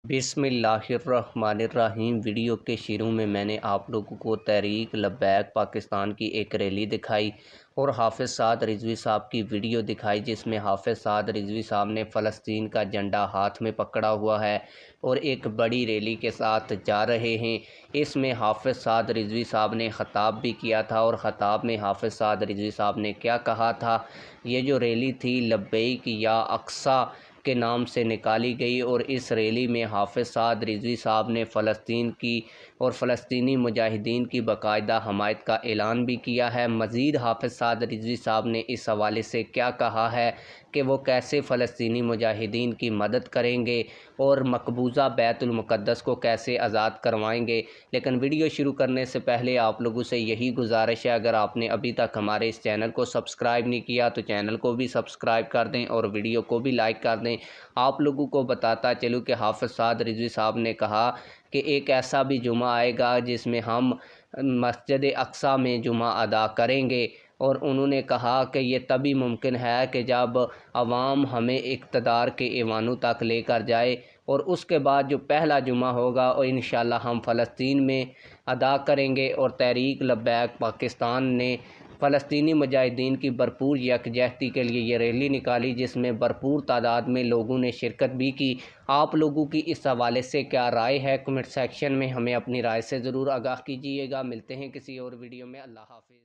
बिस्मिल्लाहिर्रहमानिर्रहीम। वीडियो के शुरू में मैंने आप लोगों को तहरीक लब्बैक पाकिस्तान की एक रैली दिखाई और हाफिज़ साद रिजवी साहब की वीडियो दिखाई, जिसमें हाफिज़ साद रिजवी साहब ने फ़लस्तीन का झंडा हाथ में पकड़ा हुआ है और एक बड़ी रैली के साथ जा रहे हैं। इसमें हाफिज़ साद रिजवी साहब ने ख़ताब भी किया था और ख़ताब में हाफिज़ साद रिजवी साहब ने क्या कहा था। ये जो रैली थी लब्बैक या अक्सा के नाम से निकाली गई और इस रैली में हाफिज़ साद रिजवी साहब ने फ़लस्तीन की और फ़लस्तीनी मुजाहिदीन की बाकायदा हमायत का ऐलान भी किया है। मज़ीद हाफिज़ साद रिजवी साहब ने इस हवाले से क्या कहा है कि वो कैसे फ़लस्तीनी मुजाहिदीन की मदद करेंगे और मकबूज़ा बैतुल मुक़द्दस को कैसे आज़ाद करवाएंगे। लेकिन वीडियो शुरू करने से पहले आप लोगों से यही गुजारिश है, अगर आपने अभी तक हमारे इस चैनल को सब्सक्राइब नहीं किया तो चैनल को भी सब्सक्राइब कर दें और वीडियो को भी लाइक कर दें। आप लोगों को बताता चलूँ कि हाफिज़ साद रिजवी साहब ने कहा कि एक ऐसा भी जुमा आएगा जिसमें हम मस्जिद अक्सा में जुमा अदा करेंगे और उन्होंने कहा कि ये तभी मुमकिन है कि जब अवाम हमें इक़्तिदार के ऐवानों तक लेकर जाए और उसके बाद जो पहला जुमा होगा और इंशाअल्लाह हम फ़लस्तीन में अदा करेंगे। और तहरीक लब्बैक पाकिस्तान ने फ़लस्तीनी मुजाहिदीन की भरपूर यकजहती के लिए ये रैली निकाली, जिसमें भरपूर तादाद में लोगों ने शिरकत भी की। आप लोगों की इस हवाले से क्या राय है, कमेंट सेक्शन में हमें अपनी राय से ज़रूर आगाह कीजिएगा। मिलते हैं किसी और वीडियो में। अल्लाह हाफ़िज़।